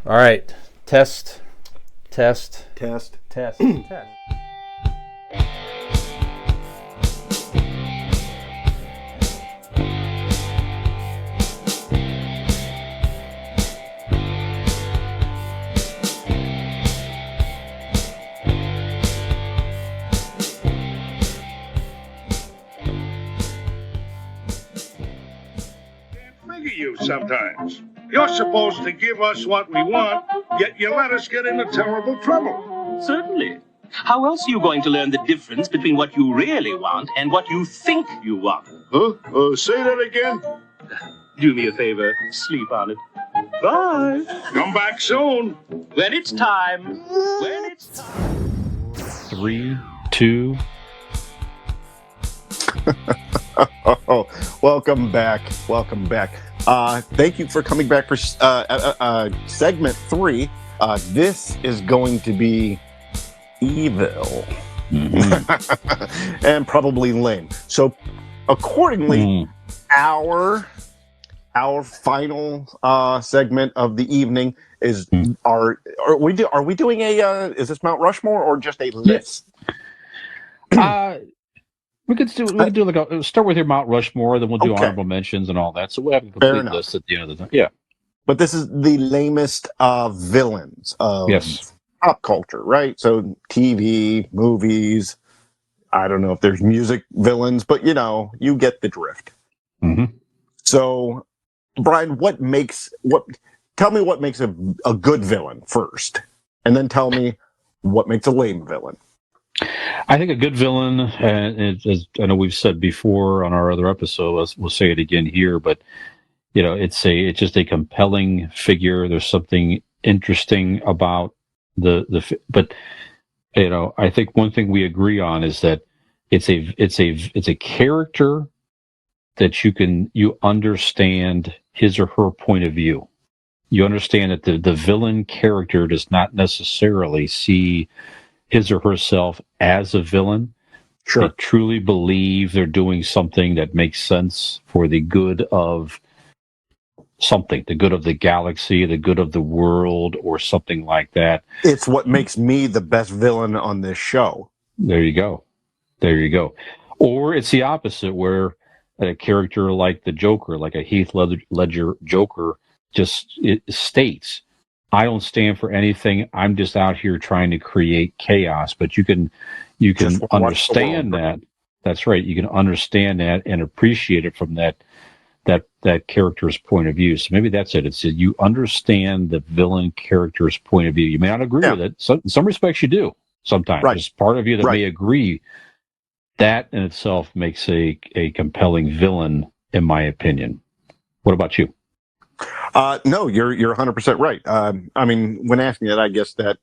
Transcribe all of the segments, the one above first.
All right. Test. Test. Test. Test. You sometimes. You're supposed to give us what we want, yet you let us get into terrible trouble. Certainly. How else are you going to learn the difference between what you really want and what you think you want? Huh? Say that again? Do me a favor, sleep on it. Bye. Come back soon. When it's time. When it's time. 3, 2. Oh, welcome back. Welcome back. Thank you for coming back for segment 3. This is going to be evil. And probably lame. So accordingly, our final segment of the evening is are we doing a is this Mount Rushmore or just a list? We could do like start with your Mount Rushmore, then we'll do honorable mentions and all that. So we'll have a complete list at the end of the time. Yeah. But this is the lamest villains of pop culture, right? So TV, movies. I don't know if there's music villains, but you get the drift. Mm-hmm. So, Brian, tell me what makes a good villain first, and then tell me what makes a lame villain. I think a good villain, as I know we've said before on our other episode, we'll say it again here, but it's just a compelling figure. There's something interesting about but I think one thing we agree on is that it's a character that you understand his or her point of view. You understand that the villain character does not necessarily see his or herself as a villain. Sure. They truly believe they're doing something that makes sense for the good of something, the good of the galaxy, the good of the world, or something like that. It's what makes me the best villain on this show. There you go. Or it's the opposite, where a character like the Joker, like a Heath Ledger Joker, it states, I don't stand for anything. I'm just out here trying to create chaos. But you can understand that. That's right. You can understand that and appreciate it from that character's point of view. So maybe that's it. It's you understand the villain character's point of view. You may not agree with it. In some respects, you do. Sometimes there's part of you that may agree. That in itself makes a compelling villain, in my opinion. What about you? No, you're 100% right. I mean, when asking it, I guess that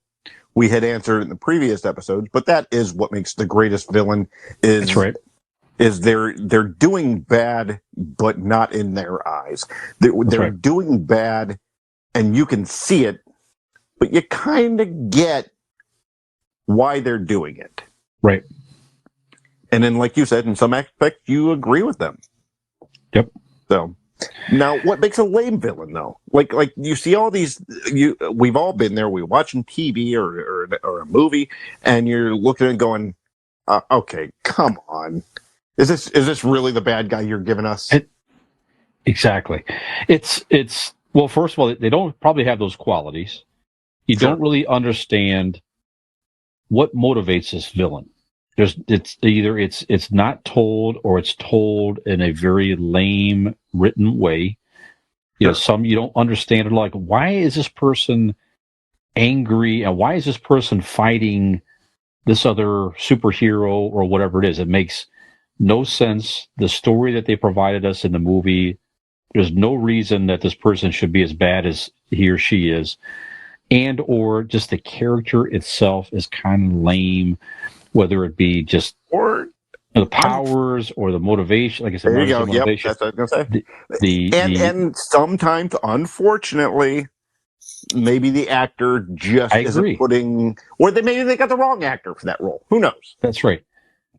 we had answered in the previous episodes, but that is what makes the greatest villain. That's right. Is they're doing bad, but not in their eyes. They're doing bad, and you can see it, but you kind of get why they're doing it. Right. And then, like you said, in some aspect, you agree with them. Yep. So. Now, what makes a lame villain, though? Like you see all these. We've all been there. We're watching TV or a movie, and you're looking and going, "Okay, come on, is this really the bad guy you're giving us?" Exactly. It's well. First of all, they don't probably have those qualities. You don't really understand what motivates this villain. It's not told, or it's told in a very lame written way. Some you don't understand it. Like, why is this person angry, and why is this person fighting this other superhero or whatever it is? It makes no sense. The story that they provided us in the movie, there's no reason that this person should be as bad as he or she is, and or just the character itself is kind of lame. Whether it be just or the powers or the motivation, like I said, there you go. Motivation. Yep, that's what I was gonna say. And sometimes, unfortunately, maybe the actor just isn't putting, or maybe they got the wrong actor for that role. Who knows? That's right.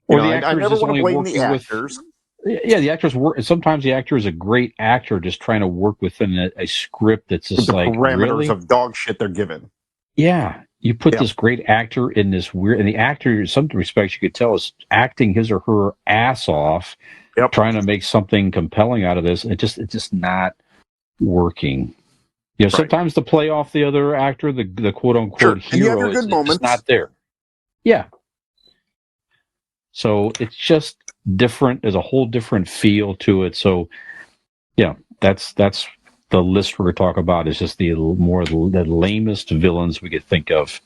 Or the actor I never want to blame the actors. Yeah, the actors work. Sometimes the actor is a great actor, just trying to work within a script that's With just the like, parameters really? of dog shit they're given. Yeah, you put Yeah. this great actor in this weird, and the actor, in some respects, you could tell is acting his or her ass off, Yep. trying to make something compelling out of this. And it's just not working. You know, Right. sometimes to play off the other actor, the quote unquote Sure. And you have hero, your is good just moments. not there. Yeah. So it's just different. There's a whole different feel to it. So yeah, that's the list we're going to talk about is just the lamest villains we could think of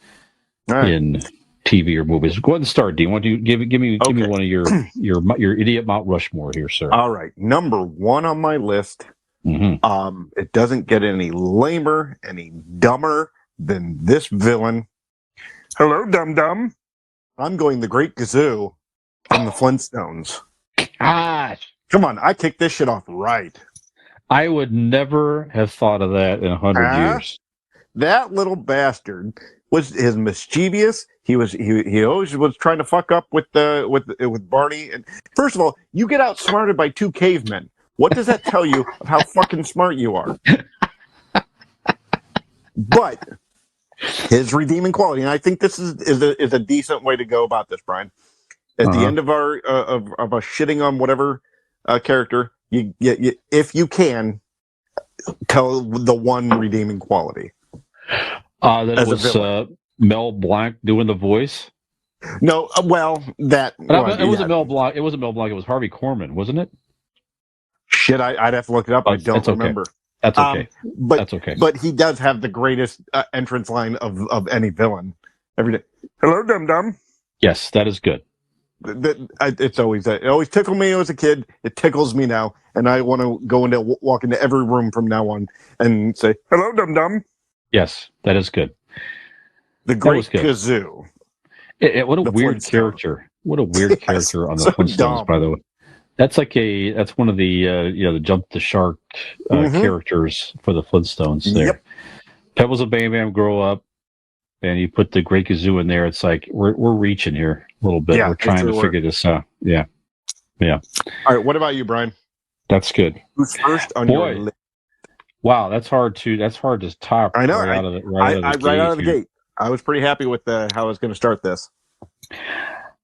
All right. in TV or movies. Go ahead and start, Dean. Why don't you give me Okay. one of your idiot Mount Rushmore here, sir. All right. Number 1 on my list. Mm-hmm. It doesn't get any lamer, any dumber than this villain. Hello, dum dum. I'm going the Great Gazoo from the Flintstones. Gosh, Come on, I kicked this shit off right. I would never have thought of that in 100 Huh? years. That little bastard was his mischievous. He always was trying to fuck up with Barney. And first of all, you get outsmarted by 2 cavemen. What does that tell you of how fucking smart you are? But his redeeming quality, and I think this is a decent way to go about this, Brian. At the end of our of us shitting on whatever character, you if you can tell the one redeeming quality. That As it was a villain. Mel Blanc doing the voice. No, well, It wasn't yeah. Mel Blanc. It wasn't Mel Blanc. It was Harvey Korman, wasn't it? Shit, I'd have to look it up. Oh, I don't that's okay. remember. That's okay. But That's okay. But he does have the greatest entrance line of any villain. Every day. Hello, dum dum. Yes, that is good. It's always it always tickled me as a kid. It tickles me now, and I want to walk into every room from now on and say hello, dum dum. Yes, that is good. The Great Kazoo. What a The weird Flintstones. character. What a weird Yes, character on the so Flintstones, dumb. by the way. That's one of the the Jump the Shark characters for the Flintstones there. Yep. Pebbles and Bam Bam grow up, and you put the Great Gazoo in there. It's like we're reaching here a little bit. Yeah, we're trying to figure this out. Yeah. All right, what about you, Brian? That's good. Who's first on your list? Wow, that's hard to top. I know. Right out of the gate. I was pretty happy with how I was going to start this.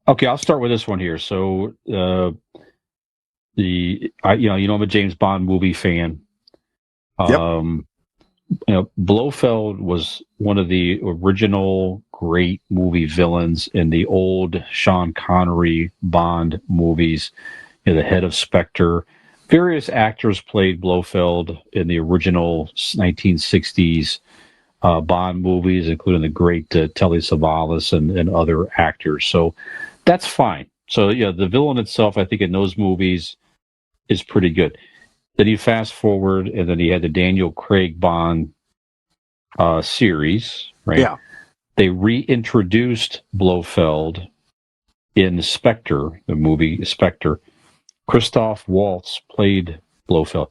Okay, I'll start with this one here. So, I'm a James Bond movie fan. Yep. Blofeld was one of the original great movie villains in the old Sean Connery Bond movies. The head of Spectre. Various actors played Blofeld in the original 1960s Bond movies, including the great Telly Savalas and other actors. So that's fine. So, the villain itself, I think, in those movies is pretty good. Then you fast forward, and then you had the Daniel Craig Bond series, right? Yeah. They reintroduced Blofeld in Spectre, the movie Spectre. Christoph Waltz played Blofeld.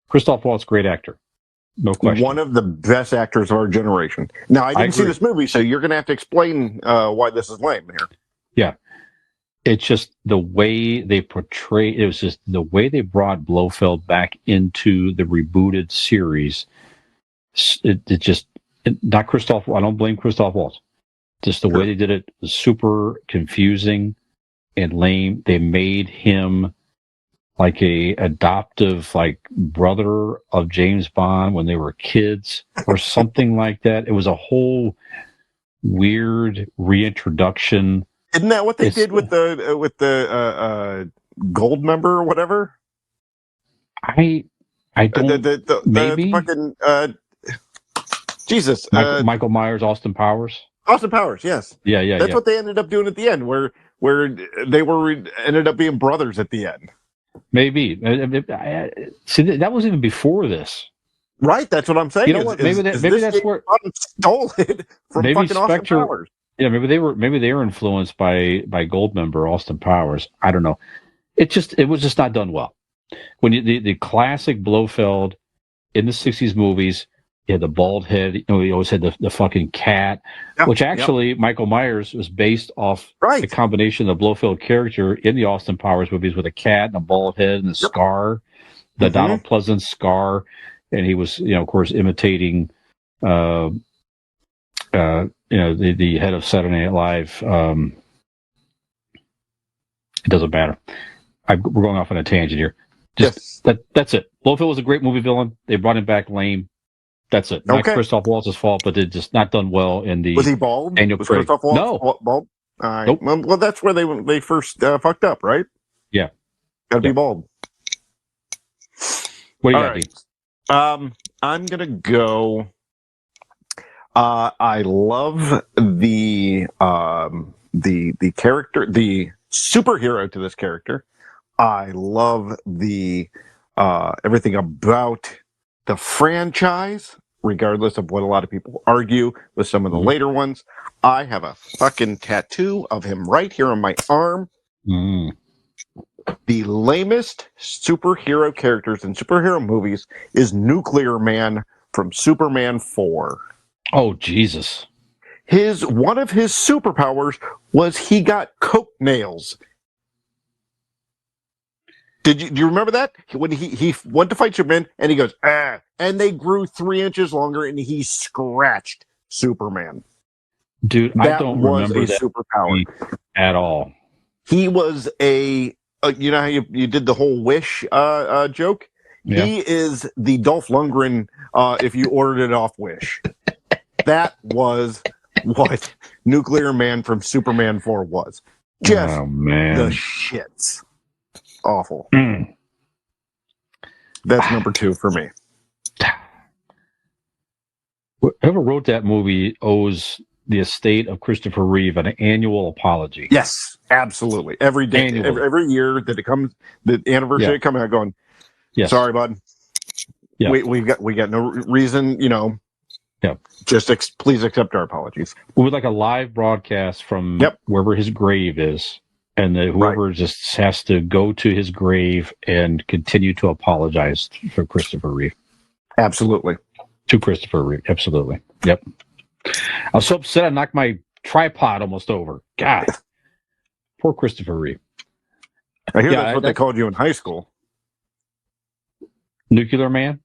Christoph Waltz, great actor. No question. One of the best actors of our generation. Now, I didn't see this movie, so you're going to have to explain why this is lame here. Yeah. It's just the way they portray it was just the way they brought Blofeld back into the rebooted series. Not Christoph. I don't blame Christoph Waltz. Just the way they did it was super confusing and lame. They made him like a adoptive brother of James Bond when they were kids or something like that. It was a whole weird reintroduction. Isn't that what they did with the gold member or whatever? I don't. Maybe the fucking Jesus. Michael Myers, Austin Powers. Austin Powers, yes. Yeah. That's what they ended up doing at the end, where they ended up being brothers at the end. Maybe. See, that was even before this. Right, that's what I'm saying. You know what? Maybe that's where stole it from fucking Spectre, Austin Powers. Yeah, maybe they were influenced by Goldmember, Austin Powers. I don't know. It was just not done well. When the classic Blofeld in the '60s movies He had the bald head. He always had the fucking cat, which actually Michael Myers was based off the combination of the Blofeld character in the Austin Powers movies with a cat and a bald head and a scar, the Donald Pleasance scar, and he was, of course, imitating, the head of Saturday Night Live. It doesn't matter. We're going off on a tangent here. That's it. Blofeld was a great movie villain. They brought him back lame. That's it. Not Christoph Waltz's fault, but it's just not done well in the. Was he bald? Daniel was Craig. Christoph Waltz bald? Nope. Well, that's where they first fucked up, right? Yeah. Got to be bald. What do you got? I'm gonna go. I love the character, the superhero to this character. I love the everything about the franchise, regardless of what a lot of people argue with some of the later ones. I have a fucking tattoo of him right here on my arm. The lamest superhero characters in superhero movies is Nuclear Man from Superman 4. Oh, Jesus. One of his superpowers was he got coke nails. Do you remember that? When he went to fight Superman and he goes, and they grew 3 inches longer and he scratched Superman. Dude, I don't remember that superpower at all. He was you know how you did the whole Wish joke? Yeah. He is the Dolph Lundgren if you ordered it off Wish. That was what Nuclear Man from Superman 4 was. Just the shits. Awful. That's number 2 for me. Whoever wrote that movie owes the estate of Christopher Reeve an annual apology. Yes, absolutely. Every day, every year that it comes, the anniversary coming out, going, sorry, bud. Yeah. We got no reason, just please accept our apologies. We would like a live broadcast from wherever his grave is. And whoever just has to go to his grave and continue to apologize for Christopher Reeve. Absolutely. To Christopher Reeve. Absolutely. Yep. I was so upset I knocked my tripod almost over. God. Poor Christopher Reeve. I hear that's what they called you in high school. Nuclear Man?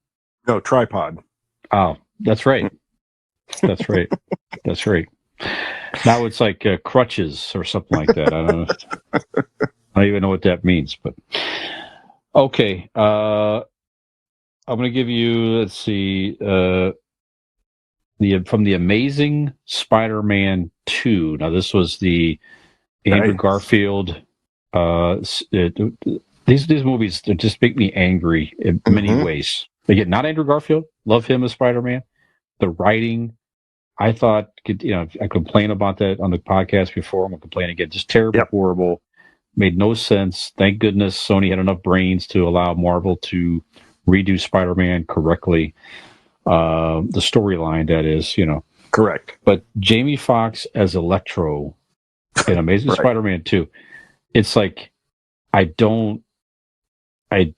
No, tripod. Oh, that's right. That's right. That's right. Now it's like crutches or something like that. I don't know. I don't even know what that means. But okay, I'm going to give you. Let's see, from the Amazing Spider-Man 2. Now this was the Andrew Garfield. These movies just make me angry in many ways. Again, not Andrew Garfield. Love him as Spider-Man. The writing. I thought, I complained about that on the podcast before. I'm going to complain again. Just terrible, horrible. Made no sense. Thank goodness Sony had enough brains to allow Marvel to redo Spider-Man correctly. The storyline, that is, Correct. But Jamie Foxx as Electro in Amazing Spider-Man 2, it's like, I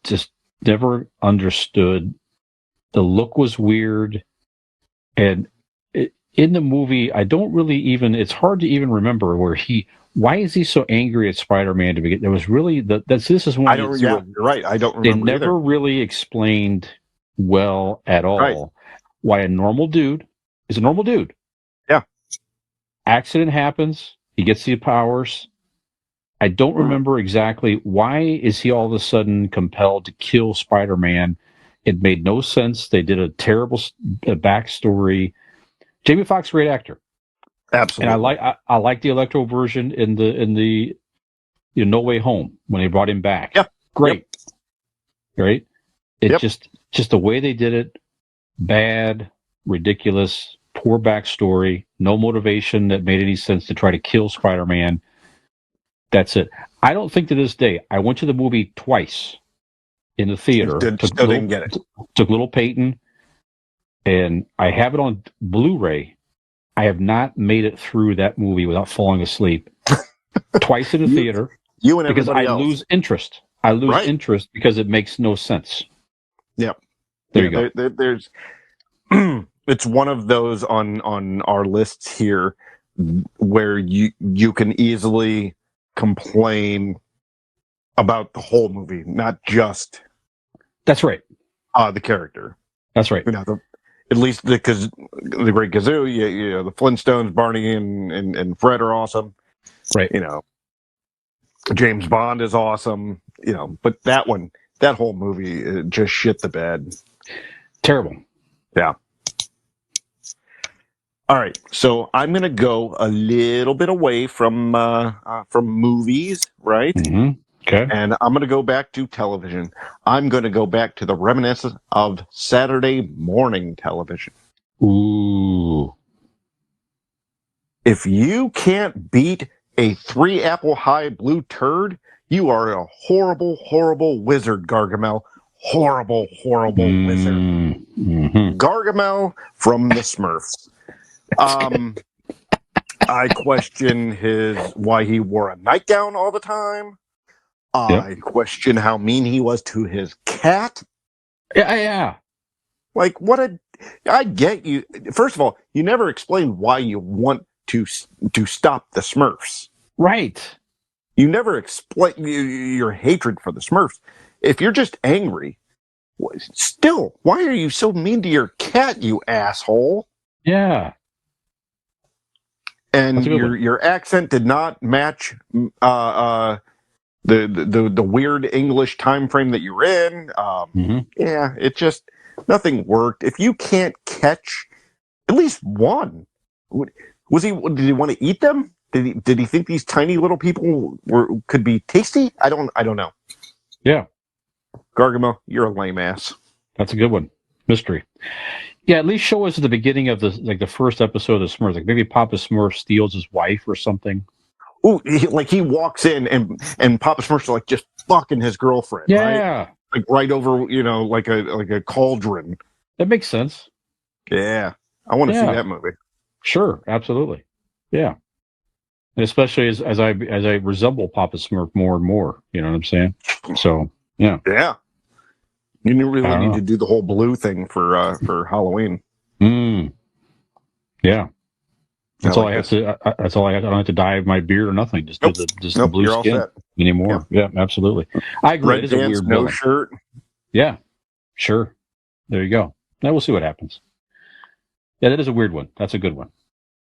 just never understood. The look was weird. And in the movie, I don't really it's hard to even remember why is he so angry at Spider-Man to begin? There was really, this is one. You're right. I don't remember. They never really explained well at all why a normal dude is a normal dude. Yeah. Accident happens. He gets the powers. I don't remember exactly why is he all of a sudden compelled to kill Spider-Man. It made no sense. They did a terrible backstory. Jamie Foxx, great actor, absolutely, and I like the Electro version in the No Way Home when they brought him back. Yeah, great, right? It just the way they did it, bad, ridiculous, poor backstory, no motivation that made any sense to try to kill Spider-Man. That's it. I don't think to this day. I went to the movie twice in the theater. Didn't get it. Took little Peyton. And I have it on Blu-ray. I have not made it through that movie without falling asleep. Twice in the theater. You and because everybody I else. lose interest. I lose interest because it makes no sense. Yep. There you go. There's it's one of those on our lists here where you can easily complain about the whole movie, not just That's right. the character. That's right. You know, at least because the Great Gazoo, you know, the Flintstones, Barney and Fred are awesome. Right. You know, James Bond is awesome. You know, but that whole movie just shit the bed. Terrible. Yeah. All right, so I'm going to go a little bit away from movies, right? Mm-hmm. Okay. And I'm going to go back to television. I'm going to go back to the reminiscence of Saturday morning television. Ooh. If you can't beat a 3-apple high blue turd, you are a horrible, horrible wizard, Gargamel. Horrible, horrible wizard. Mm-hmm. Gargamel from the Smurfs. I question why he wore a nightgown all the time. I question how mean he was to his cat. Yeah. Like, I get you. First of all, you never explain why you want to stop the Smurfs. Right. You never explain your hatred for the Smurfs. If you're just angry, still, why are you so mean to your cat, you asshole? Yeah. And That's a good one. your accent did not match the weird English time frame that you're in. Yeah, it just nothing worked. If you can't catch at least one, did he want to eat them? Did he think these tiny little people could be tasty? I don't know. Yeah. Gargamel, you're a lame ass. That's a good one. Mystery. Yeah, at least show us at the beginning of the first episode of the Smurfs. Like maybe Papa Smurf steals his wife or something. Ooh, he walks in and Papa Smurf's like just fucking his girlfriend, Yeah. right? Like right over, like a cauldron. That makes sense. Yeah, I want to see that movie. Sure, absolutely. Yeah, and especially as I resemble Papa Smurf more and more. You know what I'm saying? So yeah. You really need to do the whole blue thing for Halloween. Yeah. That's all I have this. to. That's all I have. I don't have to dye my beard or nothing. Just do the blue you're skin all set. anymore. Yeah, absolutely. I agree. Red it is pants, a weird no villain. shirt. Yeah, sure. There you go. Now we'll see what happens. Yeah, that is a weird one. That's a good one.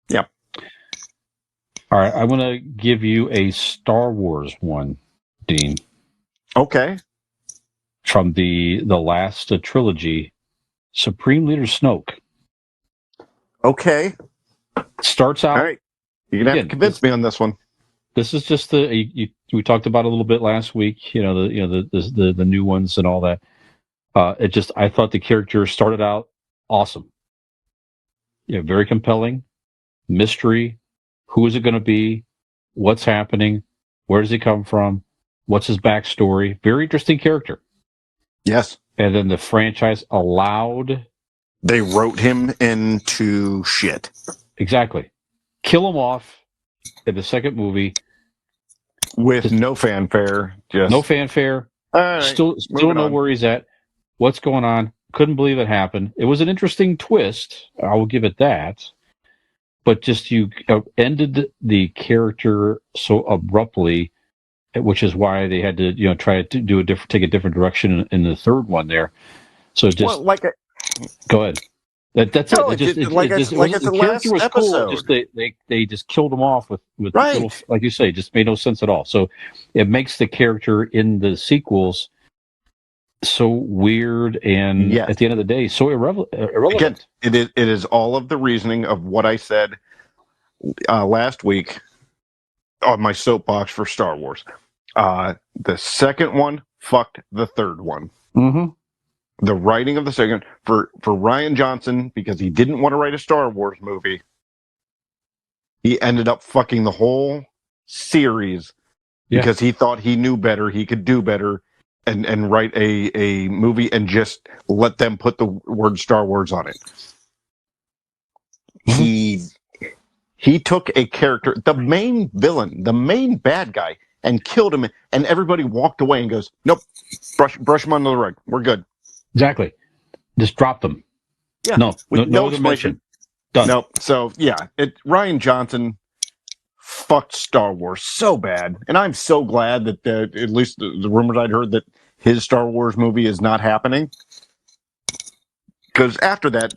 Yeah. All right, I want to give you a Star Wars one, Dean. Okay. From the last trilogy, Supreme Leader Snoke. Okay. Starts out. All right. You're gonna have to convince me on this one. This is just we talked about it a little bit last week. You know the new ones and all that. I thought the character started out awesome. Yeah, very compelling. Mystery. Who is it going to be? What's happening? Where does he come from? What's his backstory? Very interesting character. Yes. And then the franchise allowed. They wrote him into shit. Exactly. Kill him off in the second movie. With no fanfare. No fanfare. All right, still know where he's at. What's going on? Couldn't believe it happened. It was an interesting twist. I will give it that. But just you ended the character so abruptly, which is why they had to try to take a different direction in the third one there. So just go ahead. That's it. The character was cool. Just they just killed him off with right. little, like you say, just made no sense at all. So it makes the character in the sequels so weird and at the end of the day so irrelevant. Again, it is all of the reasoning of what I said last week on my soapbox for Star Wars. The second one fucked the third one. Mm-hmm. The writing of the second for Rian Johnson, because he didn't want to write a Star Wars movie, he ended up fucking the whole series because he thought he knew better, he could do better, and write a movie and just let them put the word Star Wars on it. Mm-hmm. He took a character, the main villain, the main bad guy, and killed him, and everybody walked away and goes, "Nope, brush him under the rug. We're good." Exactly. Just drop them. Yeah. No No other explanation. mention. Done. No. So yeah, Ryan Johnson fucked Star Wars so bad, and I'm so glad that at least the rumors I'd heard that his Star Wars movie is not happening. Because after that,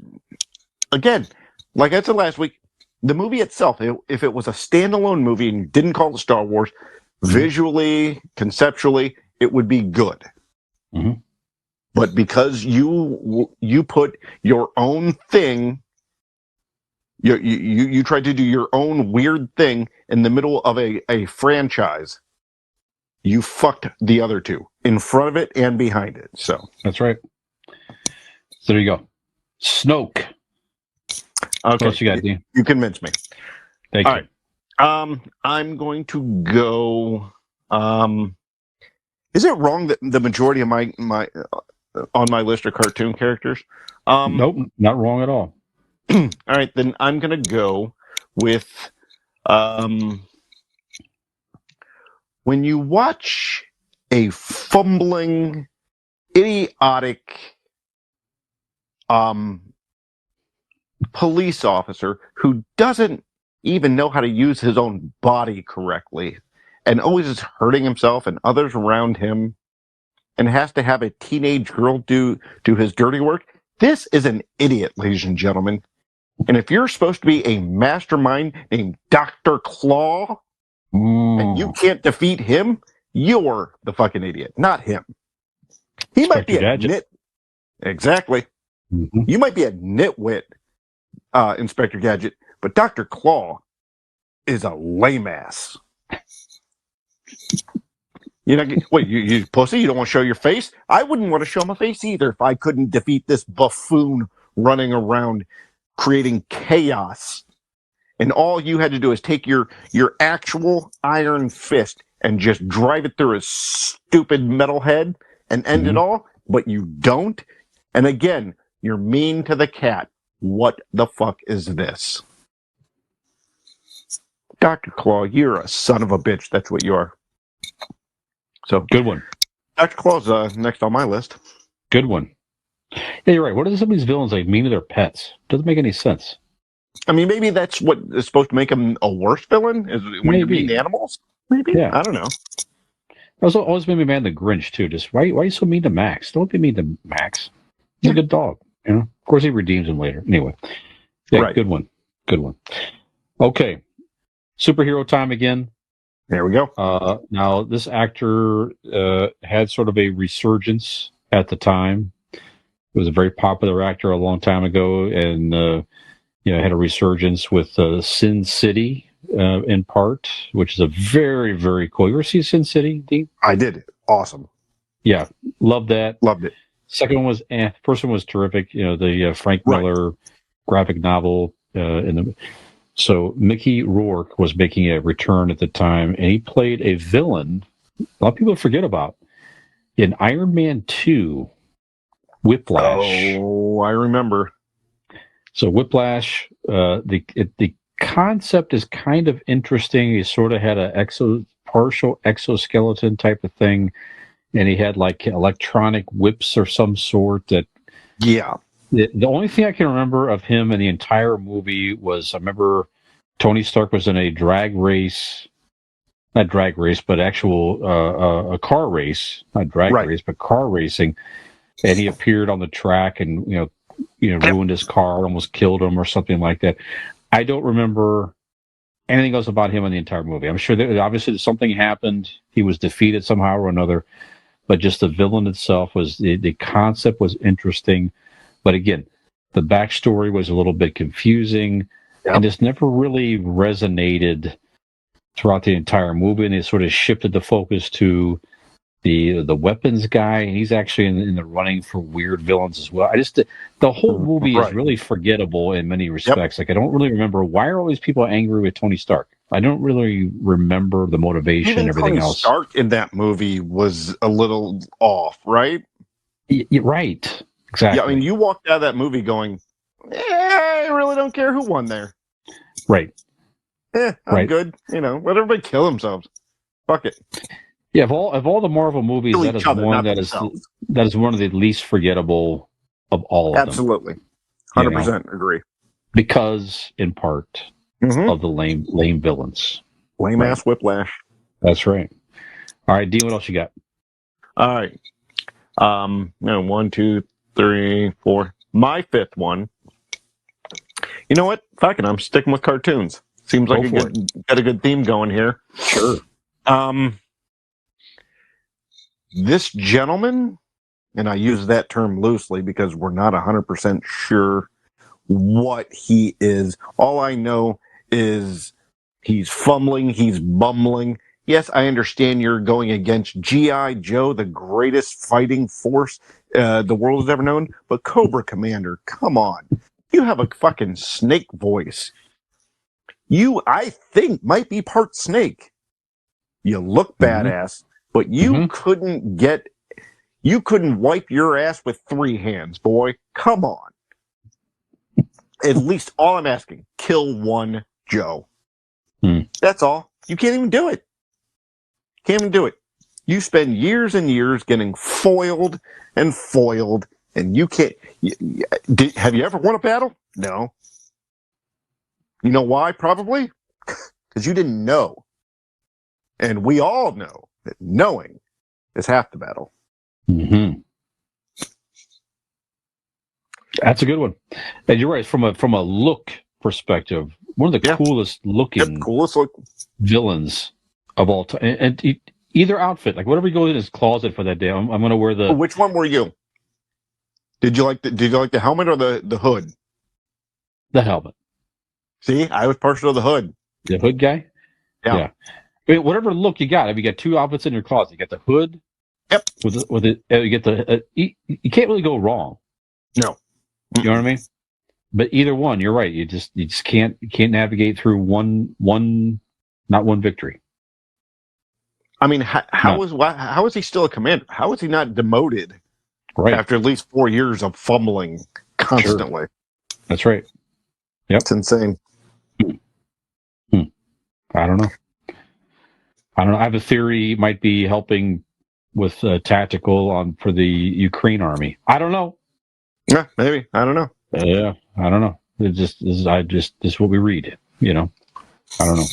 again, like I said last week, the movie itself, if it was a standalone movie and you didn't call it Star Wars, visually, conceptually, it would be good. Mm-hmm. But because you put your own thing, you tried to do your own weird thing in the middle of a franchise, you fucked the other two in front of it and behind it. So that's right. So there you go. Snoke. Okay. What else you got, Dean? You convinced me. Thank All you. right. I'm going to go. Is it wrong that the majority of my on my list are cartoon characters? Nope, not wrong at all. All right, then I'm going to go with when you watch a fumbling, idiotic police officer who doesn't even know how to use his own body correctly and always is hurting himself and others around him and has to have a teenage girl do his dirty work. This is an idiot, ladies and gentlemen. And if you're supposed to be a mastermind named Dr. Claw and you can't defeat him, you're the fucking idiot, not him. He might be a nit. Exactly. Mm-hmm. You might be a nitwit, Inspector Gadget, but Dr. Claw is a lame ass. You know, wait, you pussy, you don't want to show your face? I wouldn't want to show my face either if I couldn't defeat this buffoon running around creating chaos. And all you had to do is take your actual iron fist and just drive it through his stupid metal head and end it all, but you don't. And again, you're mean to the cat. What the fuck is this? Dr. Claw, you're a son of a bitch. That's what you are. So good one. Dr. Claw's next on my list. Good one. Yeah, you're right. What are some of these villains like mean to their pets? Doesn't make any sense. I mean, maybe that's what is supposed to make him a worse villain, is when you mean to animals? Maybe? Yeah. I don't know. Also, always made me mad at the Grinch, too. Just why are you so mean to Max? Don't be mean to Max. He's a good dog. You know? Of course, he redeems him later. Anyway. Yeah, right. Good one. Good one. Okay. Superhero time again. There we go. Now, this actor had sort of a resurgence at the time. He was a very popular actor a long time ago, and had a resurgence with Sin City in part, which is a very, very cool. You ever see Sin City, Dean? I did. Awesome. Yeah, loved that. Loved it. Second one was First one was terrific. The Frank Miller graphic novel. So Mickey Rourke was making a return at the time, and he played a villain a lot of people forget about in Iron Man 2, Whiplash. Oh, I remember. So Whiplash, the concept is kind of interesting. He sort of had a partial exoskeleton type of thing, and he had like electronic whips or some sort that. Yeah. The only thing I can remember of him in the entire movie was I remember Tony Stark was in a drag race, not drag race, but actual a car race, not drag race, but car racing, and he appeared on the track and ruined his car, almost killed him or something like that. I don't remember anything else about him in the entire movie. I'm sure that obviously something happened. He was defeated somehow or another, but just the villain itself was the concept was interesting. But again, the backstory was a little bit confusing, and this never really resonated throughout the entire movie. And they sort of shifted the focus to the weapons guy, and he's actually in the running for weird villains as well. The whole movie is really forgettable in many respects. Like I don't really remember why are all these people angry with Tony Stark. I don't really remember the motivation and everything else. Stark in that movie was a little off, right? Right. Exactly. Yeah, I mean, you walked out of that movie going, I really don't care who won there. Right. I'm good. Let everybody kill themselves. Fuck it. Yeah, of all the Marvel movies, that is one that is one of the least forgettable of all of them. Absolutely. 100% agree. Because, in part, of the lame villains. Lame ass Whiplash. That's right. All right, Dean, what else you got? All right. 1, 2, 3, 4. My fifth one. You know what? Fuck it, I'm sticking with cartoons. Seems like got a good theme going here. Sure. This gentleman, and I use that term loosely because we're not 100% sure what he is. All I know is he's fumbling, he's bumbling. Yes, I understand you're going against G.I. Joe, the greatest fighting force the world has ever known, but Cobra Commander, come on. You have a fucking snake voice. You, I think, might be part snake. You look badass, but you couldn't wipe your ass with 3 hands, boy. Come on. At least all I'm asking, kill one Joe. That's all. You can't even do it. Can't even do it. You spend years and years getting foiled, and you can't. Have you ever won a battle? No. You know why? Probably because you didn't know. And we all know that knowing is half the battle. That's a good one. And you're right. From a look perspective, one of the coolest looking villains of all time. And either outfit, like whatever he goes in his closet for that day, I'm going to wear the. Which one were you? Did you like the helmet or the hood? The helmet. See, I was partial to the hood. The hood guy. Yeah. I mean, whatever look you got, if you got 2 outfits in your closet, you got the hood. Yep. With it, you get the. You can't really go wrong. No. You know what I mean? But either one, you're right. You just can't navigate through not one victory. I mean, how is he still a commander? How is he not demoted after at least 4 years of fumbling constantly? Sure. That's right. Yep. It's insane. I don't know. I have a theory he might be helping with tactical for the Ukraine army. I don't know. Yeah, maybe. I don't know. Yeah, I don't know. This is what we read. You know, I don't know.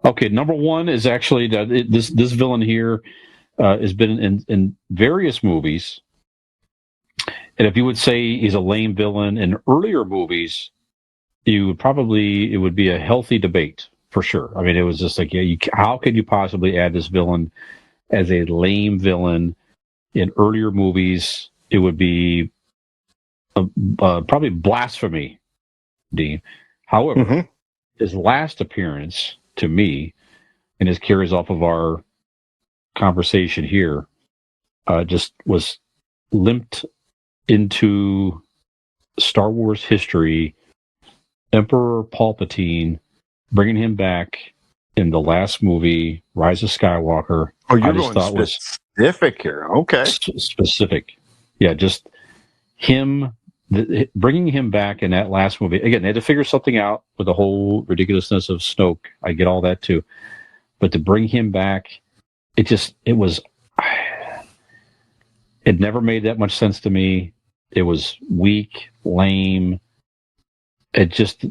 Okay, number 1 is actually this villain here has been in various movies, and if you would say he's a lame villain in earlier movies, it would be a healthy debate for sure. I mean, it was just like, how could you possibly add this villain as a lame villain in earlier movies? It would be probably blasphemy, Dean. However, his last appearance, to me, and this carries off of our conversation here, just was limped into Star Wars history. Emperor Palpatine, bringing him back in the last movie, Rise of Skywalker. Oh, you're going specific here. Okay. Specific. Yeah, just him, bringing him back in that last movie. Again, they had to figure something out with the whole ridiculousness of Snoke. I get all that too. But to bring him back, it never made that much sense to me. It was weak, lame. It just, I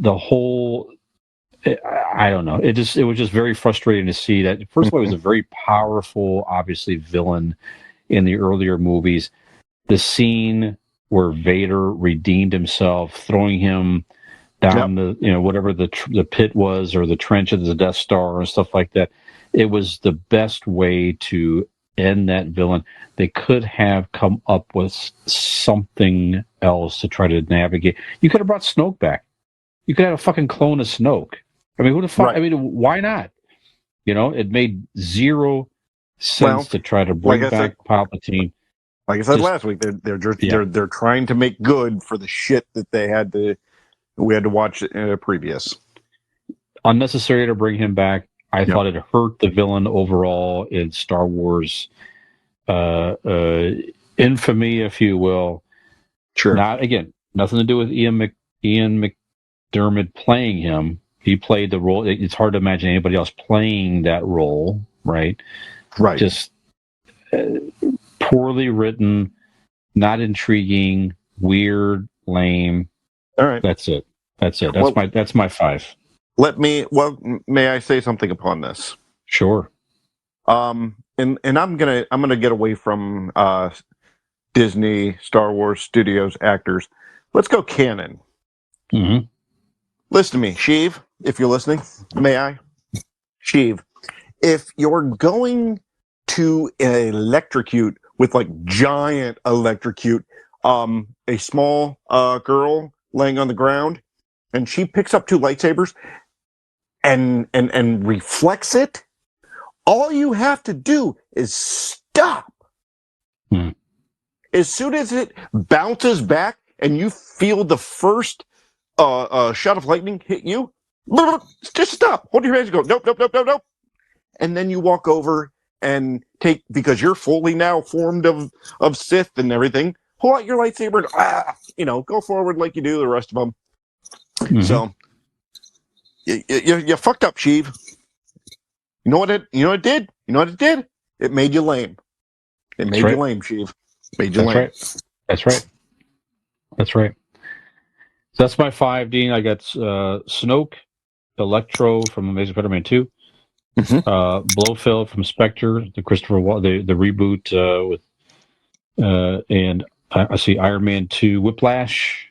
don't know. It was just very frustrating to see that. First of all, he was a very powerful, obviously, villain in the earlier movies. The scene where Vader redeemed himself, throwing him down whatever the pit was, or the trench of the Death Star and stuff like that. It was the best way to end that villain. They could have come up with something else to try to navigate. You could have brought Snoke back. You could have a fucking clone of Snoke. I mean, who the fuck? Right. I mean, why not? You know, it made zero sense to try to bring back Palpatine. Like I said last week, they're trying to make good for the shit that we had to watch previous. Unnecessary to bring him back. I thought it hurt the villain overall in Star Wars infamy, if you will. Sure. Nothing to do with Ian McDermott playing him. He played the role. It's hard to imagine anybody else playing that role, right? Right. Just poorly written, not intriguing, weird, lame. All right. That's it. That's Well, that's my 5. may I say something upon this? Sure. And I'm gonna get away from Disney, Star Wars Studios actors. Let's go canon. Mm-hmm. Listen to me, Sheev, if you're listening. May I? Sheev, if you're going to electrocute with like giant electrocute, a small girl laying on the ground, and she picks up 2 lightsabers and reflects it, all you have to do is stop. Hmm. As soon as it bounces back and you feel the first shot of lightning hit you, just stop. Hold your hands and go, nope, nope, nope, nope, nope. And then you walk over and take, because you're fully now formed of Sith and everything, pull out your lightsaber and, go forward like you do the rest of them. Mm-hmm. So, you fucked up, Sheev. You know what it did? You know what it did? It made you lame. It made you lame, Sheev. Made you That's lame. right. That's right. That's right. So that's my 5, Dean. I got Snoke, Electro from Amazing Spider-Man 2, Blofeld from Spectre, the Christopher the reboot with and I see Iron Man 2, Whiplash,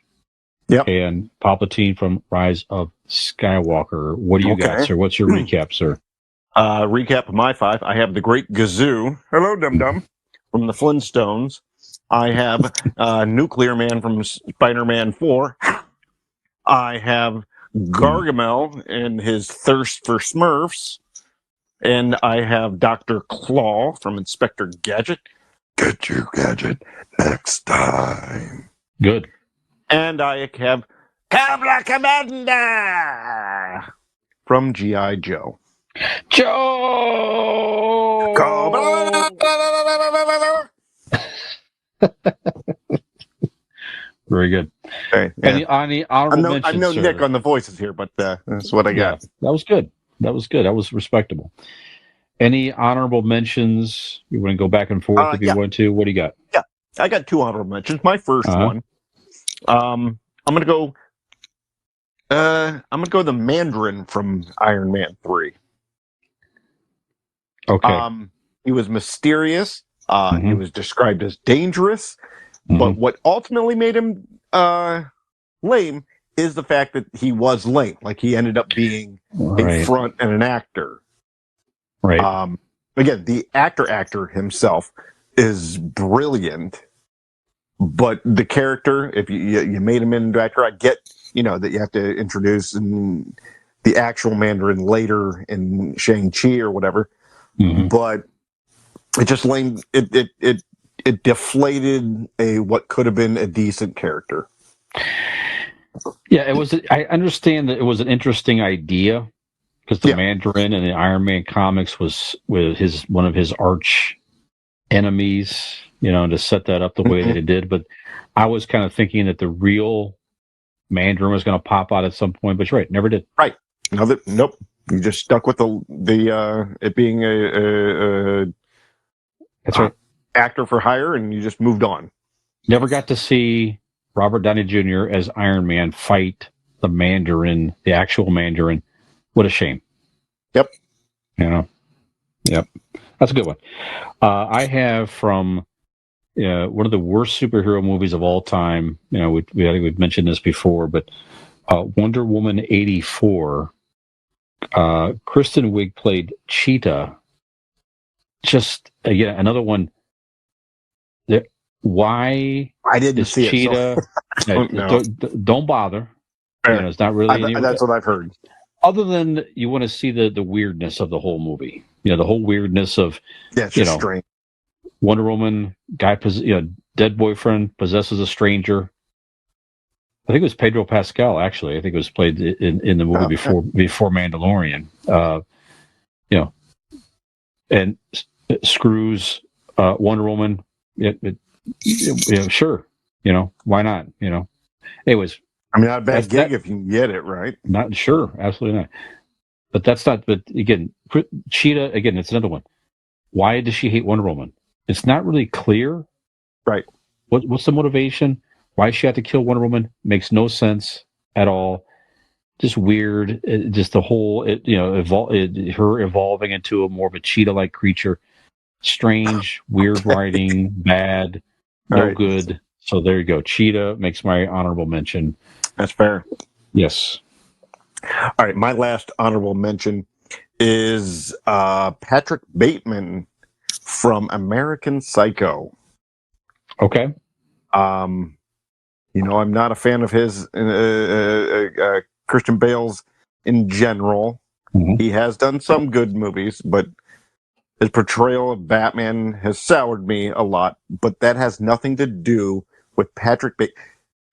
Yep. and Palpatine from Rise of Skywalker. What do you got, sir? What's your recap, sir? Recap of my 5. I have the Great Gazoo. Hello, Dum Dum. From the Flintstones. I have Nuclear Man from Spider-Man 4. I have Gargamel and his thirst for Smurfs. And I have Dr. Claw from Inspector Gadget. Get you, Gadget, next time. Good. And I have Cobra Commander from G.I. Joe. Joe! Cobra! Very good. Okay, yeah. Any honorable mentions, I'm no sir? Nick on the voices here, but that's what I got. Yeah, that was good. That was good. That was respectable. Any honorable mentions? You want to go back and forth if you want to? What do you got? Yeah, I got 2 honorable mentions. My first one, I'm gonna go. I'm gonna go the Mandarin from Iron Man 3. Okay. He was mysterious. He was described as dangerous, but what ultimately made him lame is the fact that he was lame. Like he ended up being a front and an actor. Right. Again, the actor himself is brilliant, but the character, if you made him into actor, I get that you have to introduce the actual Mandarin later in Shang-Chi or whatever, but it just lame. It deflated what could have been a decent character. Yeah, it was. I understand that it was an interesting idea because the Mandarin in the Iron Man comics was with one of his arch enemies, to set that up the way that it did. But I was kind of thinking that the real Mandarin was going to pop out at some point, but you're right, never did. Right. Nope. You just stuck with the it being a that's right, actor for hire, and you just moved on. Never got to see Robert Downey Jr. as Iron Man fight the Mandarin, the actual Mandarin. What a shame. Yep. Yep. That's a good one. I have from one of the worst superhero movies of all time. I think we've mentioned this before, but Wonder Woman 84. Kristen Wiig played Cheetah. Just again, another one. Why I didn't see Cheetah? It. Don't bother. It's not really. That's what I've heard. Other than you want to see the weirdness of the whole movie. The whole weirdness of it's just strange. Wonder Woman guy, dead boyfriend possesses a stranger. I think it was Pedro Pascal. Actually, I think it was played in the movie before Mandalorian. And screws Wonder Woman. Sure. Why not? Anyways, not a bad gig if you can get it right. Not sure, absolutely not. But that's not. But again, Cheetah. Again, it's another one. Why does she hate Wonder Woman? It's not really clear. Right. What's the motivation? Why she had to kill Wonder Woman makes no sense at all. Just weird. Just the whole, her evolving into a more of a cheetah-like creature. Strange, weird writing, bad, All no right. good. So there you go. Cheetah makes my honorable mention. That's fair. Yes. All right, my last honorable mention is Patrick Bateman from American Psycho. Okay. I'm not a fan of his, Christian Bale's in general. Mhm. He has done some good movies, but his portrayal of Batman has soured me a lot. But that has nothing to do with Patrick Bateman.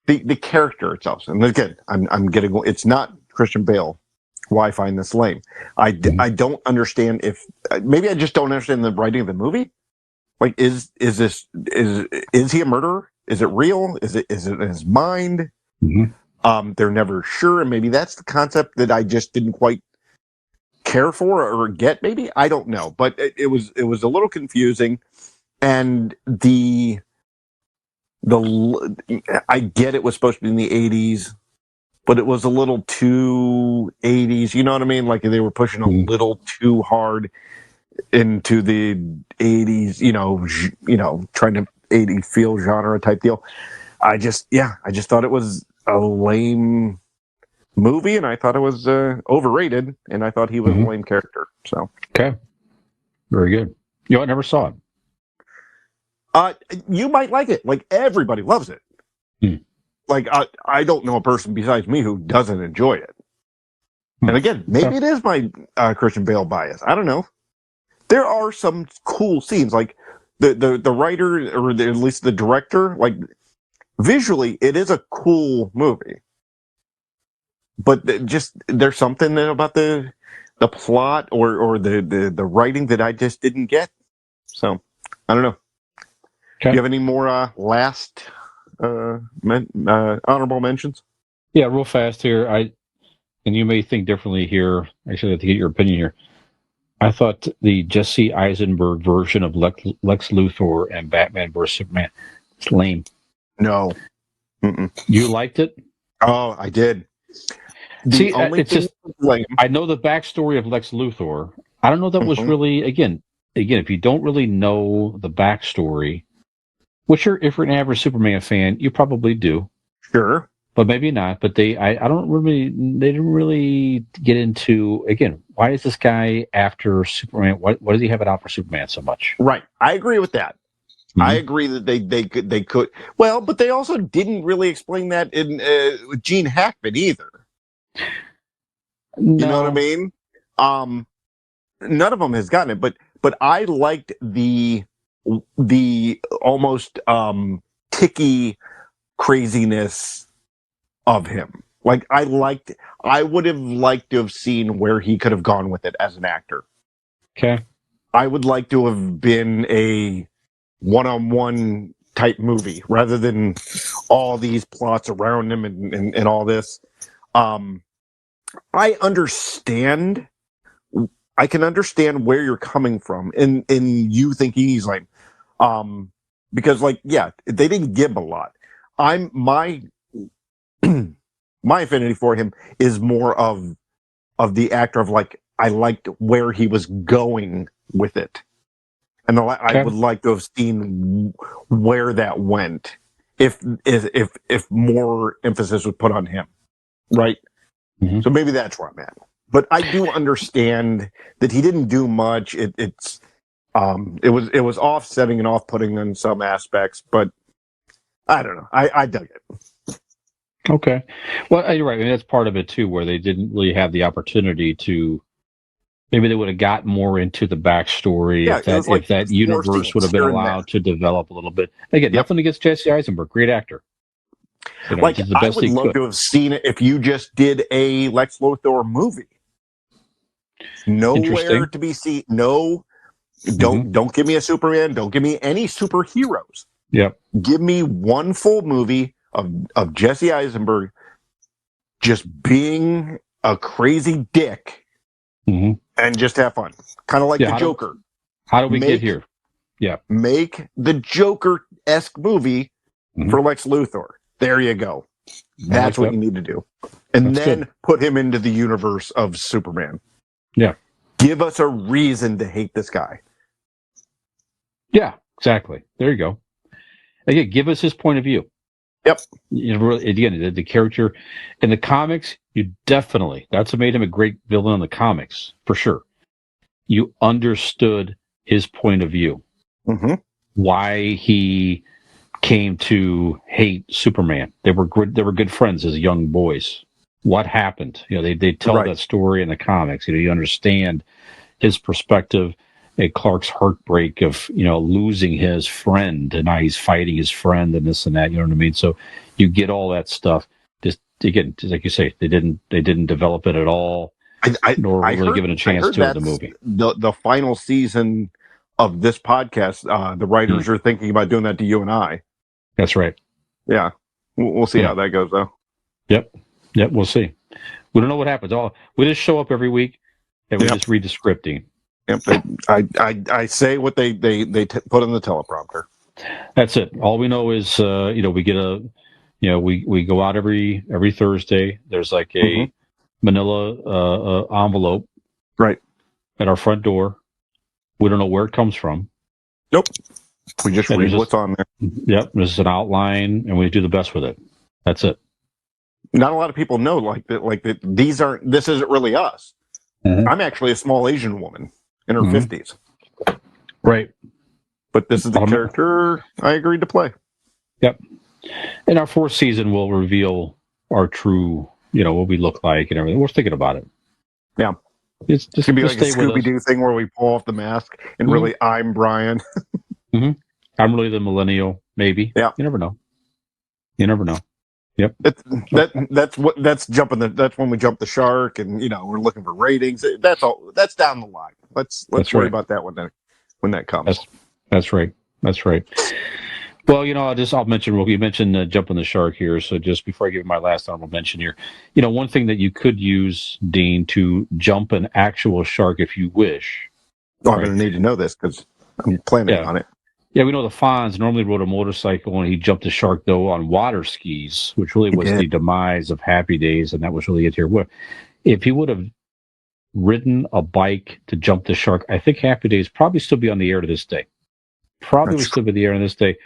The character itself. And again, I'm getting, it's not Christian Bale. Why I find this lame? I don't understand if maybe I just don't understand the writing of the movie. Like, is he a murderer? Is it real? Is it in his mind? Mhm. They're never sure, and maybe that's the concept that I just didn't quite care for or get. Maybe I don't know, but it was a little confusing, and I get it was supposed to be in the 80s, but it was a little too 80s. You know what I mean? Like they were pushing a Mhm. little too hard into the 80s. Trying to 80s feel genre type deal. I just thought it was a lame movie, and I thought it was overrated, and I thought he was a lame character. So, Okay. Very good. I never saw it. you might like it. Like everybody loves it. Hmm. Like I don't know a person besides me who doesn't enjoy it. And again, maybe Okay. it is my Christian Bale bias. I don't know. There are some cool scenes, like the writer or at least the director. Like visually, it is a cool movie. But just there's something about the plot or the writing that I just didn't get. So I don't know. Okay. Do you have any more last honorable mentions? Yeah, real fast here. And you may think differently here. Actually, I have to get your opinion here. I thought the Jesse Eisenberg version of Lex Luthor and Batman vs Superman is lame. No. Mm-mm. You liked it? Oh, I did. See, Only it's thing just lame. I know the backstory of Lex Luthor. I don't know that was Mhm. really again. If you don't really know the backstory, which if you're an average Superman fan, you probably do. Sure. But maybe not. But I don't really, they didn't really get into, again, why is this guy after Superman? What does he have it out for Superman so much? Right. I agree with that. Mm-hmm. I agree that they could. Well, but they also didn't really explain that in with Gene Hackman either. No. You know what I mean? None of them has gotten it, but I liked the almost ticky craziness of him. Like I would have liked to have seen where he could have gone with it as an actor. Okay. I would like to have been a one-on-one type movie rather than all these plots around him and all this. I understand. I can understand where you're coming from in you thinking he's like, because like, yeah, they didn't give a lot. My my affinity for him is more of the actor of like, I liked where he was going with it. And I would like to have seen where that went if more emphasis was put on him, right? Mm-hmm. So maybe that's where I'm at. But I do understand that he didn't do much. It was offsetting and off-putting in some aspects, but I don't know. I dug it. Okay. Well, you're right. I mean, that's part of it too, where they didn't really have the opportunity to. Maybe they would have got more into the backstory Yeah, it was like if that 4 universe would have scenes been here and there. allowed to develop a little bit. Again, Yep. nothing against Jesse Eisenberg, great actor. He Like did the I best would he love could. to have seen it if you just did a Lex Luthor movie. Nowhere Interesting. to be seen. No, Mm-hmm. don't give me a Superman. Don't give me any superheroes. Yep. Give me one full movie of Jesse Eisenberg just being a crazy dick Mm-hmm. and just have fun. Kind of like the Joker. How do we get here? Yeah. Make the Joker-esque movie Mm-hmm. for Lex Luthor. There you go. That's what you need to do. And then put him into the universe of Superman. Yeah. Give us a reason to hate this guy. Yeah, exactly. There you go. Again, give us his point of view. Yep. You know, again, the character in the comics, you definitely, that's what made him a great villain in the comics, for sure. You understood his point of view. Mm-hmm. Why he came to hate Superman. They were good friends as young boys. What happened? You know, they tell that story in the comics. You know, you understand his perspective, Clark's heartbreak of, you know, losing his friend, and now he's fighting his friend and this and that. You know what I mean? So you get all that stuff. Just again, like you say, they didn't develop it at all, nor really given a chance to in the movie. The final season of this podcast, the writers are thinking about doing that to you and I. That's right. Yeah, we'll see how that goes, though. Yep, we'll see. We don't know what happens. We just show up every week and we just read the scripting. Yep. I say what they put in the teleprompter. That's it. All we know is, we get we go out every Thursday. There's like a manila envelope at our front door. We don't know where it comes from. Nope. We just read what's on there. Yep. There's an outline and we do the best with it. That's it. Not a lot of people know this isn't really us. Mm-hmm. I'm actually a small Asian woman in her 50s. Right. But this is the character I agreed to play. Yep. And our fourth season will reveal our true, what we look like and everything. We're thinking about it. Yeah. It's just could be like a Scooby-Doo thing where we pull off the mask and really I'm Brian. I'm really the millennial, maybe. Yeah. You never know. Yep. That's jumping that's when we jump the shark and we're looking for ratings. That's all. That's down the line. Let's worry about that when that comes. That's right. Well, I'll mention. You mentioned jumping the shark here. So just before I give you my last honorable mention here, one thing that you could use, Dean, to jump an actual shark if you wish. I'm going to need to know this because I'm planning on it. Yeah, we know the Fonz normally rode a motorcycle and he jumped the shark, though, on water skis, which really was the demise of Happy Days, and that was really it here. If he would have ridden a bike to jump the shark, I think Happy Days probably still be on the air to this day. Probably would still be the air on this day.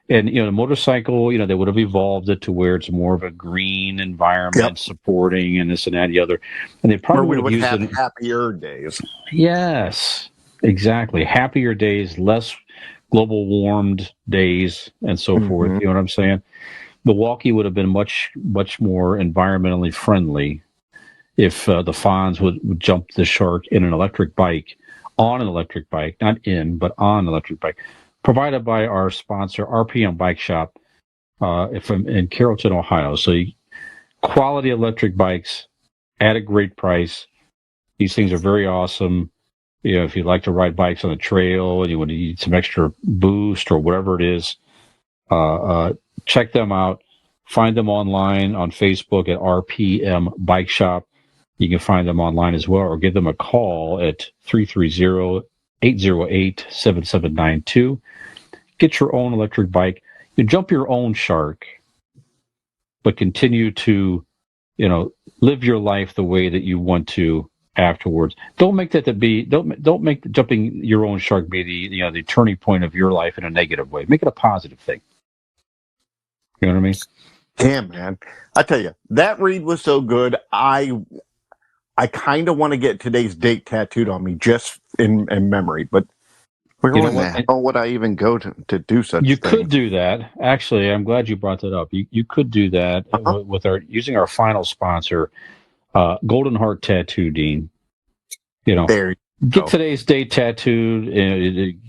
And, the motorcycle, they would have evolved it to where it's more of a green environment, supporting and this and that and the other. And they probably would have used happier days. Yes, exactly. Happier days, less global warmed days and so forth. You know what I'm saying? Milwaukee would have been much, much more environmentally friendly if the Fonz would jump the shark in an electric bike, on an electric bike, not in, but on an electric bike, provided by our sponsor, RPM Bike Shop, in Carrollton, Ohio. So quality electric bikes at a great price. These things are very awesome. If you like to ride bikes on the trail and you want to need some extra boost or whatever it is, check them out. Find them online on Facebook at RPM Bike Shop. You can find them online as well, or give them a call at 330-808-7792. Get your own electric bike. You jump your own shark, but continue to, live your life the way that you want to afterwards. Don't make that don't make jumping your own shark be the turning point of your life in a negative way. Make it a positive thing. You know what I mean? Damn, man. I tell you, that read was so good. I kind of want to get today's date tattooed on me just in memory, but where the hell would I even go to do such a thing? You could do that. Actually, I'm glad you brought that up. You could do that with using our final sponsor, Golden Heart Tattoo, Dean. There get today's date tattooed.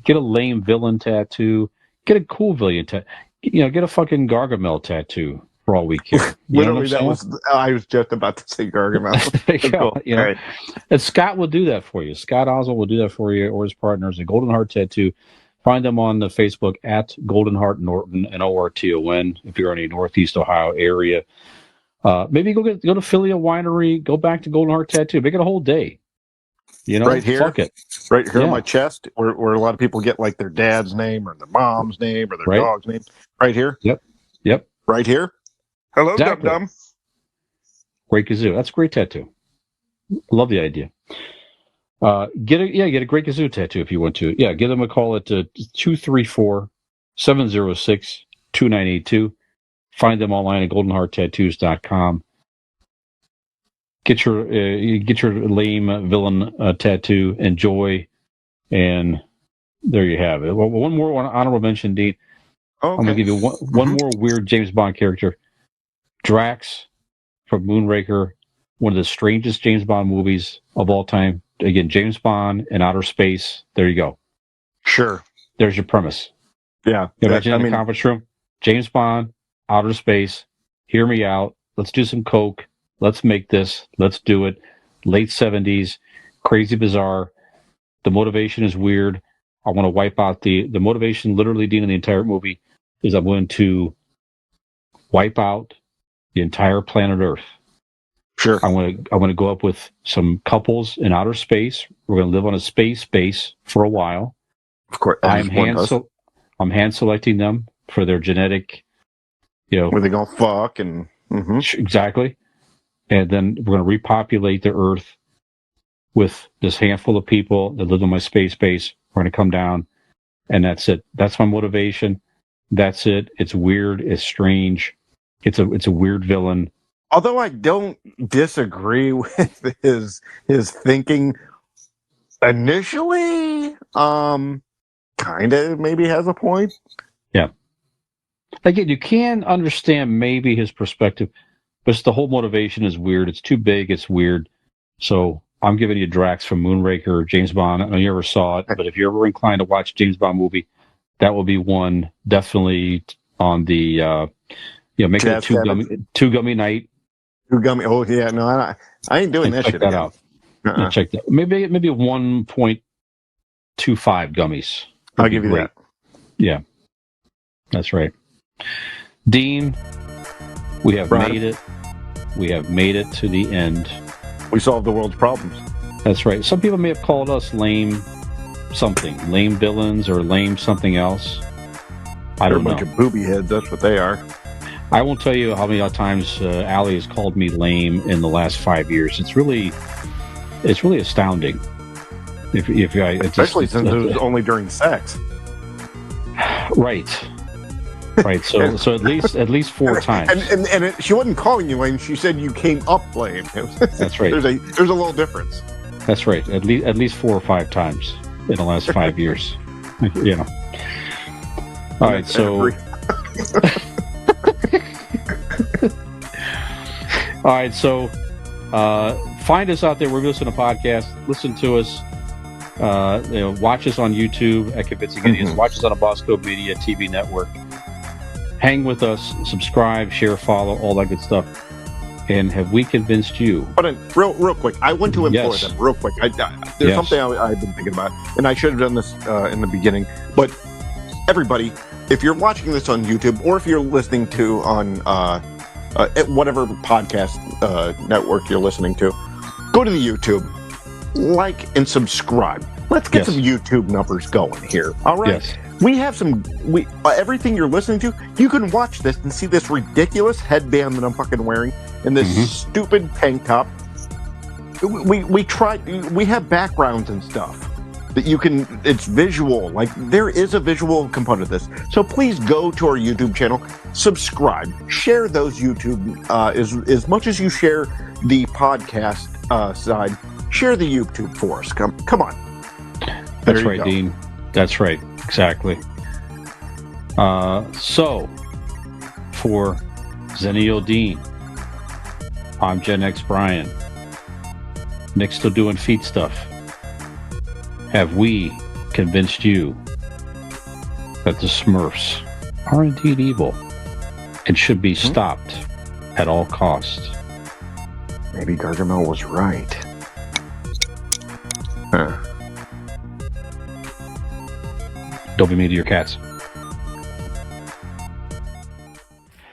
Get a lame villain tattoo. Get a cool villain tattoo. Get a fucking Gargamel tattoo for all we care. Literally, I was just about to say Gargamel. Cool. Right. And Scott will do that for you. Scott Oswald will do that for you, or his partners at Golden Heart Tattoo. Find them on the Facebook at Golden Heart Norton and ORTON if you're in a Northeast Ohio area. Maybe go to Philly Winery. Go back to Golden Heart Tattoo. Make it a whole day. Right here, fuck it. Right here on my chest, where a lot of people get like their dad's name or their mom's name or their dog's name. Right here. Yep. Right here. Hello, Exactly. Dum Dum. Great kazoo. That's a great tattoo. Love the idea. Get a great kazoo tattoo if you want to. Yeah, give them a call at 234-706-2982. Find them online at goldenhearttattoos.com. Get your lame villain tattoo. Enjoy, and there you have it. Well, one more honorable mention, Dean. Okay. I'm going to give you one more weird James Bond character. Drax from Moonraker, one of the strangest James Bond movies of all time. Again, James Bond in outer space. There you go. Sure. There's your premise. Yeah. Imagine in the conference room, James Bond, outer space. Hear me out. Let's do some coke. Let's make this. Let's do it. Late 70s, crazy bizarre. The motivation is weird. I want to wipe out the motivation. Literally, Dean, in the entire movie is I'm going to wipe out the entire planet Earth. Sure. I want to go up with some couples in outer space. We're going to live on a space base for a while. Of course, I'm hand selecting them for their genetic, where they gonna fuck and exactly, and then we're going to repopulate the Earth with this handful of people that live on my space base. We're going to come down, and that's it. That's my motivation. That's it. It's weird. It's strange. It's a weird villain. Although I don't disagree with his thinking initially, kind of maybe has a point. Yeah. Again, you can understand maybe his perspective, but the whole motivation is weird. It's too big. It's weird. So I'm giving you Drax from Moonraker, James Bond. I don't know if you ever saw it, but if you're ever inclined to watch James Bond movie, that will be one definitely on the make it a two gummy night. 2 gummy. Oh yeah, no, I ain't doing that shit. Check that out. Check that. Maybe 1.25 gummies. I'll give you that. Yeah, that's right. Dean, we have made it. We have made it to the end. We solved the world's problems. That's right. Some people may have called us lame villains or lame something else. I don't know. They're a bunch of booby heads. That's what they are. I won't tell you how many times Allie has called me lame in the last 5 years. It's really astounding. Especially since it was only during sex. Right. So at least 4 times. And she wasn't calling you lame. She said you came up lame. That's right. There's a little difference. That's right. At least 4 or 5 times in the last 5 years. All right. So. All right, so find us out there. We're listening to podcasts. Listen to us. Watch us on YouTube at Convincing Idiots. Watch us on a Bosco Media TV network. Hang with us. Subscribe, share, follow, all that good stuff. And have we convinced you? But real quick, I want to implore them real quick. There's something I've been thinking about, and I should have done this in the beginning. But everybody, if you're watching this on YouTube or if you're listening to on whatever podcast network you're listening to, go to the YouTube, like and subscribe. Let's get some YouTube numbers going here. All right. Yes. We have everything you're listening to, you can watch this and see this ridiculous headband that I'm fucking wearing and this stupid tank top. We have backgrounds and stuff that you can, it's visual. Like, there is a visual component of this. So please go to our YouTube channel, subscribe, share those YouTube, as much as you share the podcast side, share the YouTube for us. Come on. That's right, Dean. That's right. Exactly. So, for Zenio Dean, I'm Gen X Brian. Nick's still doing feet stuff. Have we convinced you that the Smurfs are indeed evil and should be stopped at all costs? Maybe Gargamel was right. Don't be mean to your cats.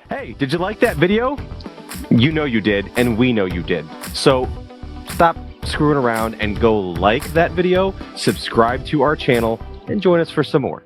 Hey, did you like that video? You know you did, and we know you did. So stop screwing around and go like that video, subscribe to our channel, and join us for some more.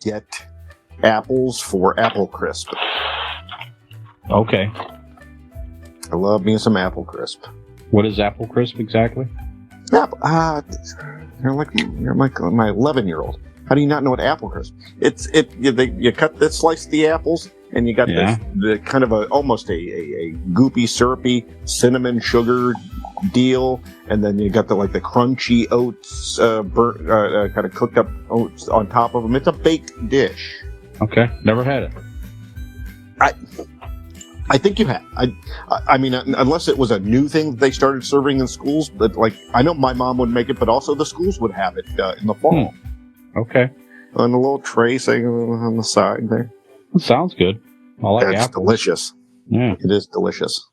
get apples for Apple Crisp. Okay. I love me some Apple Crisp. What is Apple Crisp exactly? Apple, you're like my 11-year-old. How do you not know what Apple Crisp? You cut this slice of the apples, and you got the kind of almost a goopy, syrupy cinnamon sugar deal, and then you got the crunchy oats, kind of cooked up oats on top of them. It's a baked dish. Okay, never had it. I think you have. I mean, unless it was a new thing they started serving in schools, but I know my mom would make it, but also the schools would have it in the fall. Okay. On a little tray, saying on the side there. Sounds good. I like It's apples. delicious. Yeah. It is delicious.